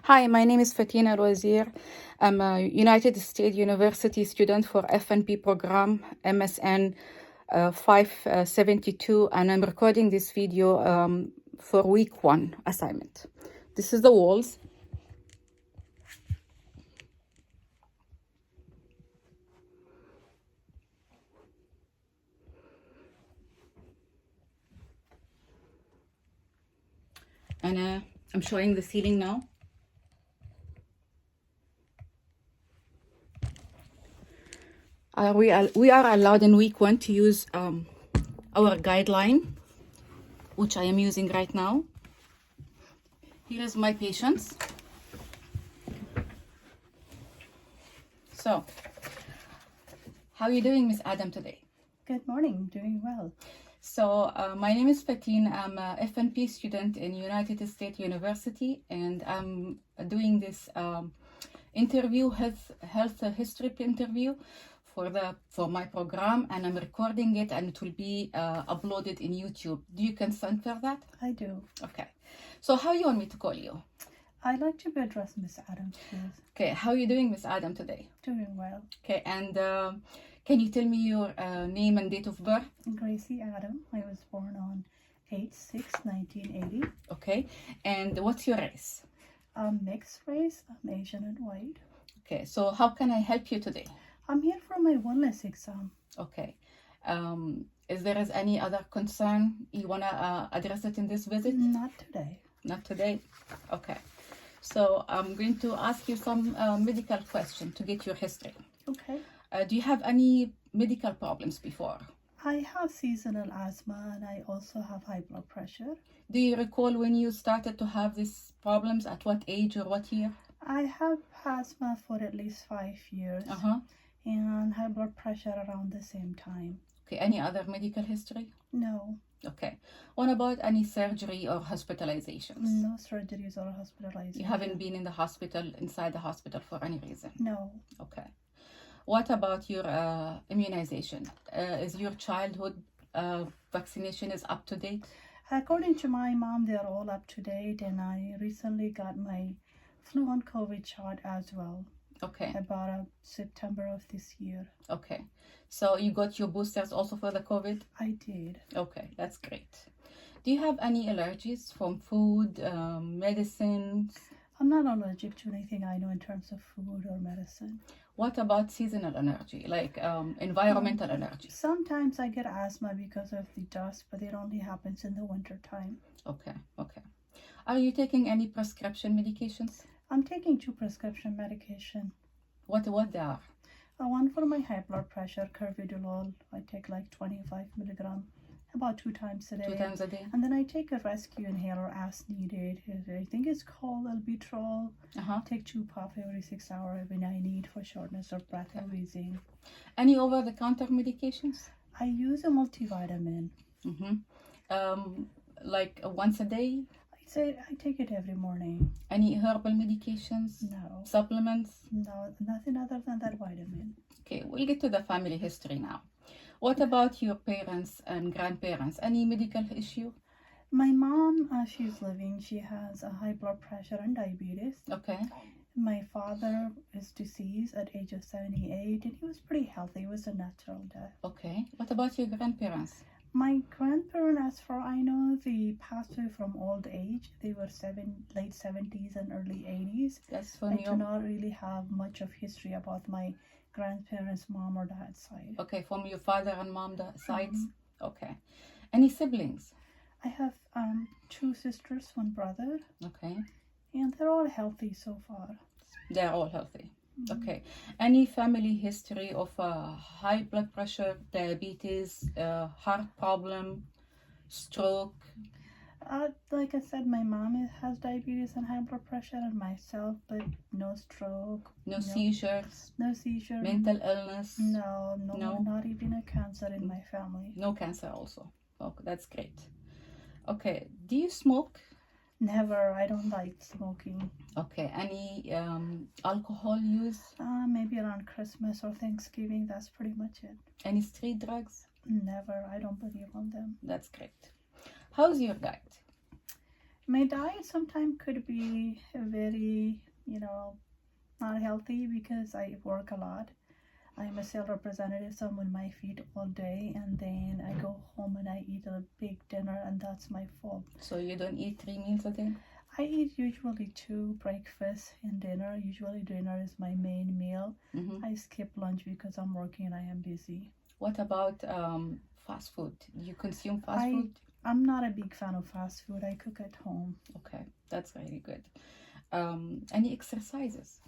Hi, my name is Fatina Al-Wazir. I'm a United States University student for FNP program, MSN 572, and I'm recording this video for week 1 assignment. This is the walls. And I'm showing the ceiling now. We are allowed in week 1 to use our guideline, which I am using right now. Here is my patients. So, how are you doing, Miss Adam, today? Good morning, doing well. So my name is Fatin. I'm a FNP student in United States University, and I'm doing this interview, health history interview for my program, and I'm recording it, and it will be uploaded in YouTube. Do you consent for that? I do. Okay. So how you want me to call you? I'd like to be addressed, Miss Adams, please. Okay. How are you doing, Miss Adam, today? Doing well. Okay. And can you tell me your name and date of birth? Gracie Adam. I was born on 8/6/1980. Okay. And what's your race? I'm mixed race. I'm Asian and white. Okay. So how can I help you today? I'm here for my wellness exam. Okay. Is there any other concern you want to address it in this visit? Not today. Not today? Okay. So I'm going to ask you some medical questions to get your history. Okay. Do you have any medical problems before? I have seasonal asthma and I also have high blood pressure. Do you recall when you started to have these problems? At what age or what year? I have asthma for at least 5 years and high blood pressure around the same time. Okay. Any other medical history? No. Okay. What about any surgery or hospitalizations? No surgeries or hospitalizations. You haven't been in the hospital, inside the hospital for any reason? No. Okay. What about your immunization? Is your childhood vaccination is up to date? According to my mom, they're all up to date, and I recently got my flu and COVID shot as well. Okay. About September of this year. Okay. So you got your boosters also for the COVID? I did. Okay, that's great. Do you have any allergies from food, medicines? I'm not allergic to anything I know in terms of food or medicine. What about seasonal allergy, like environmental allergy? Sometimes I get asthma because of the dust, but it only happens in the winter time. Okay, okay. Are you taking any prescription medications? I'm taking 2 prescription medication. What they are? One for my high blood pressure, Carvedilol. I take like 25 milligram about 2 times a day. 2 times a day? And then I take a rescue inhaler as needed. I think it's called albuterol. Take 2 puffs every 6 hours when I need for shortness of breath or wheezing. Any over-the-counter medications? I use a multivitamin. Like once a day? I take it every morning. Any herbal medications? No. Supplements? No, nothing other than that vitamin. Okay, we'll get to the family history now. What about your parents and grandparents? Any medical issue? My mom, she's living. She has a high blood pressure and diabetes. Okay. My father is deceased at age of 78, and he was pretty healthy. It was a natural death. Okay. What about your grandparents? My grandparents, as far I know, they passed away from old age. They were late 70s and early 80s. That's from I do not really have much of history about my grandparents' mom or dad side. Okay, from your father and mom sides? Okay. Any siblings? I have 2 sisters, 1 brother. Okay. And they're all healthy so far. They're all healthy. Okay. Any family history of high blood pressure, diabetes, heart problem, stroke? Like I said, my mom has diabetes and high blood pressure, and myself, but no stroke. No seizures? No seizure. Mental illness? No, not even a cancer in my family. No cancer also. Okay, that's great. Okay. Do you smoke? Never. I don't like smoking. Okay. Any alcohol use? Maybe around Christmas or Thanksgiving. That's pretty much it. Any street drugs? Never. I don't believe on them. That's great. How's your diet? My diet sometimes could be very, not healthy because I work a lot. I'm a sales representative, so I'm on my feet all day, and then I go home and I eat a big dinner, and that's my fault. So you don't eat 3 meals a day? I eat usually 2, breakfast and dinner. Usually dinner is my main meal. I skip lunch because I'm working and I am busy. What about fast food? Do you consume fast food? I'm not a big fan of fast food. I cook at home. Okay, that's really good. Any exercises?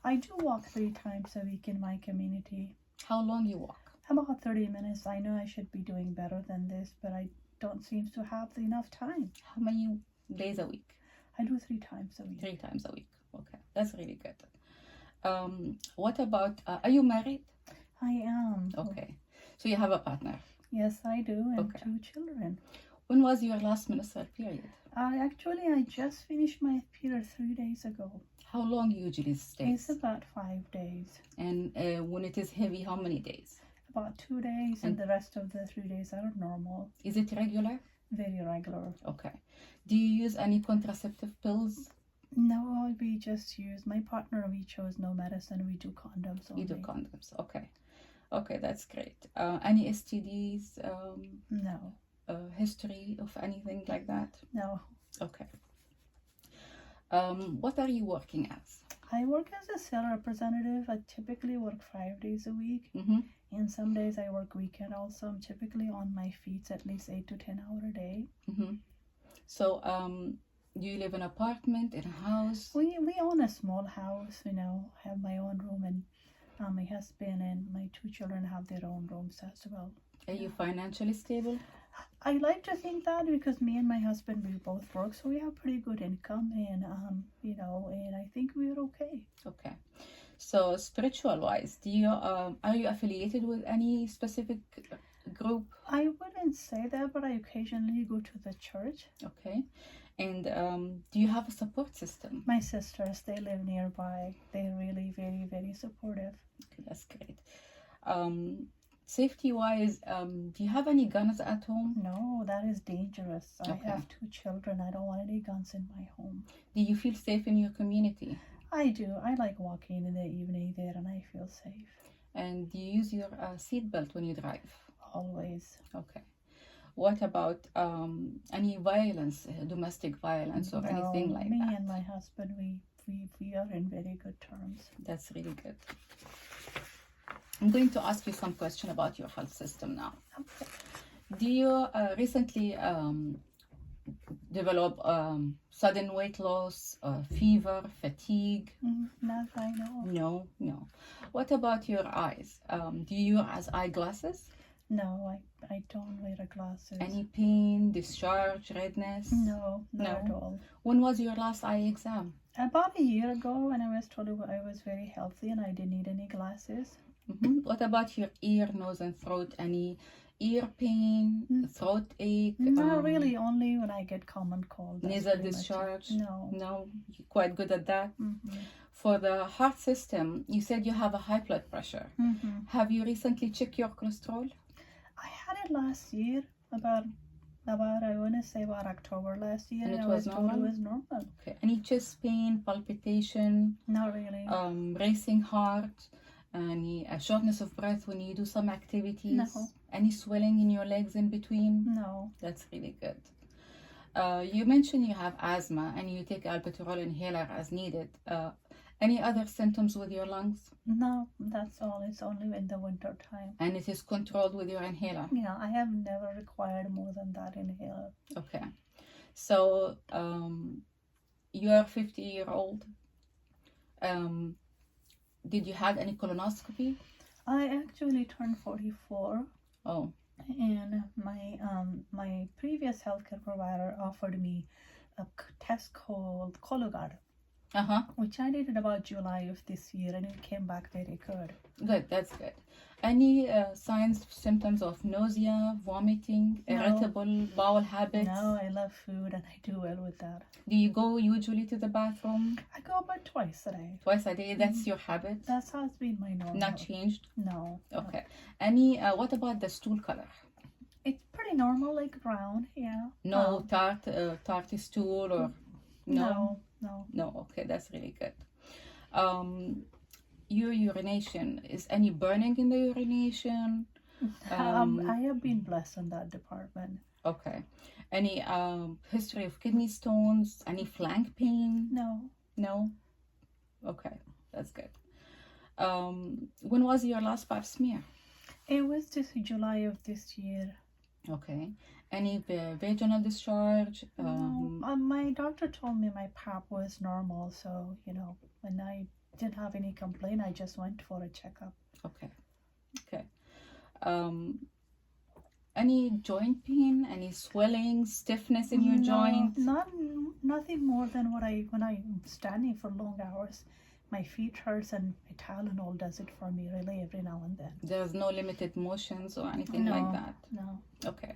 I do walk 3 times a week in my community. How long you walk? About 30 minutes. I know I should be doing better than this, but I don't seem to have enough time. How many days a week? I do 3 times a week. 3 times a week. Okay, that's really good. What about, are you married? I am. Okay, so you have a partner? Yes, I do, and 2 children. When was your last menstrual period? Actually, I just finished my period 3 days ago. How long usually stays? It's about 5 days. And when it is heavy, how many days? About 2 days, and the rest of the 3 days are normal. Is it regular? Very regular. Okay. Do you use any contraceptive pills? No, we just use, my partner, we chose no medicine. We do condoms only. You do condoms, okay. Okay, that's great. Any STDs? No. History of anything like that? No. Okay. What are you working as? I work as a sales representative. I typically work 5 days a week. And some days I work weekend also. I'm typically on my feet at least 8 to 10 hours a day. So, do you live in an apartment, in a house? We own a small house, have my own room, and my husband and my 2 children have their own rooms as well. Are you financially stable? I like to think that because me and my husband, we both work, so we have pretty good income, and and I think we're okay. Okay. So spiritual wise, do you are you affiliated with any specific group? I wouldn't say that, but I occasionally go to the church. Okay. And do you have a support system? My sisters, they live nearby. They're really very, very supportive. Okay, that's great. Safety wise, do you have any guns at home? No, that is dangerous. I have 2 children. I don't want any guns in my home. Do you feel safe in your community? I do. I like walking in the evening there, and I feel safe. And do you use your seatbelt when you drive? Always. Okay. What about any violence, domestic violence, or anything like that? Me and my husband, we are in very good terms. That's really good. I'm going to ask you some question about your health system now. Okay. Do you recently develop sudden weight loss, fever, fatigue? Not I know. No. What about your eyes? Do you use eyeglasses? No, I don't wear glasses. Any pain, discharge, redness? No, not at all. When was your last eye exam? About a year ago, when I was told I was very healthy and I didn't need any glasses. What about your ear, nose, and throat? Any ear pain, throat ache? Not really, only when I get common cold. Nasal discharge? No. No, you're quite good at that. For the heart system, you said you have a high blood pressure. Have you recently checked your cholesterol? I had it last year, about I want to say about October last year. And I was told it was normal. Okay. Any chest pain, palpitation? Not really. Racing heart? Any shortness of breath when you do some activities? No. Any swelling in your legs in between? No. That's really good. You mentioned you have asthma and you take albuterol inhaler as needed. Any other symptoms with your lungs? No, that's all. It's only in the winter time. And it is controlled with your inhaler? Yeah, I have never required more than that inhaler. Okay. So, you are 50-year-old. Did you have any colonoscopy? I actually turned 44. Oh. And my previous healthcare provider offered me a test called Cologuard. Which I did in about July of this year, and it came back very good. Good, that's good. Any signs, symptoms of nausea, vomiting, irritable bowel habits? No, I love food and I do well with that. Do you go usually to the bathroom? I go about twice a day. Twice a day? That's your habit? That's has been my normal. Not changed? No. Okay. Any, what about the stool color? It's pretty normal, like brown, yeah. No tarty stool or no? No. No, okay, that's really good. Your urination, is any burning in the urination? I have been blessed in that department. Okay. Any history of kidney stones? Any flank pain? No. No? Okay, that's good. When was your last pap smear? It was just July of this year. Okay. Any vaginal discharge? No. My doctor told me my pap was normal, so, when I didn't have any complaint, I just went for a checkup. Okay. Okay. Any joint pain? Any swelling, stiffness in your joint? Nothing more than when I'm standing for long hours. My feet hurts and my Tylenol does it for me really every now and then. There's no limited motions or anything No, like that? No. Okay.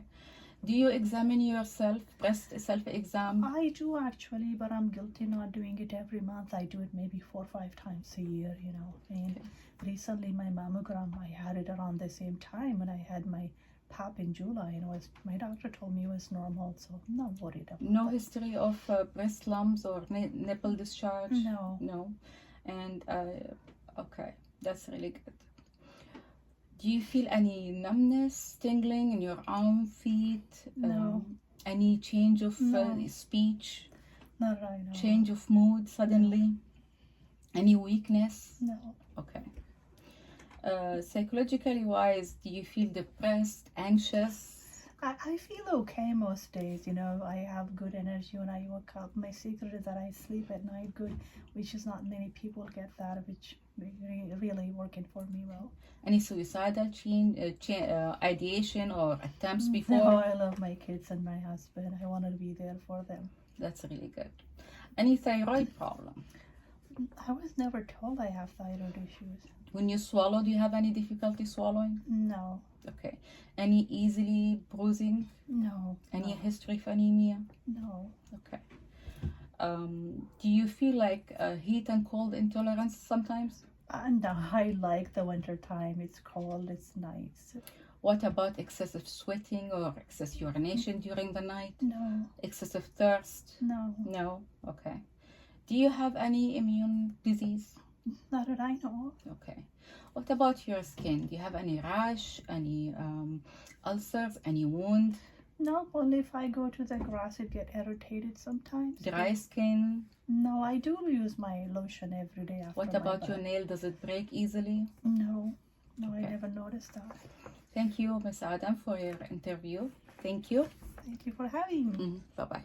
Do you examine yourself, breast self-exam? I do actually, but I'm guilty not doing it every month. I do it maybe 4 or 5 times a year, And recently my mammogram, I had it around the same time when I had my pap in July, and my doctor told me it was normal, so I'm not worried about No that. history of breast lumps or nipple discharge? No. No. And okay, that's really good. Do you feel any numbness, tingling in your arm, feet? No. Any change of No. speech? Not right now. Change of mood suddenly? Any weakness? No. Okay. Psychologically wise, do you feel depressed, anxious? I feel okay most days, I have good energy when I wake up. My secret is that I sleep at night good, which is not many people get that, which really working for me well. Any suicidal ideation or attempts before? No, I love my kids and my husband. I want to be there for them. That's really good. Any thyroid problem? I was never told I have thyroid issues. When you swallow, do you have any difficulty swallowing? No. Okay. Any easily bruising? No. Any history of anemia? No. Okay. Do you feel like heat and cold intolerance sometimes? No, I like the winter time. It's cold, it's nice. What about excessive sweating or excess urination during the night? No. Excessive thirst? No. No? Okay. Do you have any immune disease? Not that I know of. Okay. What about your skin? Do you have any rash, any ulcers, any wound? No, only if I go to the grass it get irritated sometimes. Dry skin? No, I do use my lotion every day after What my about your bath. nail? Does it break easily? No, Okay. I never noticed that. Thank you, Ms. Adam, for your interview. Thank you. Thank you for having me. Bye-bye.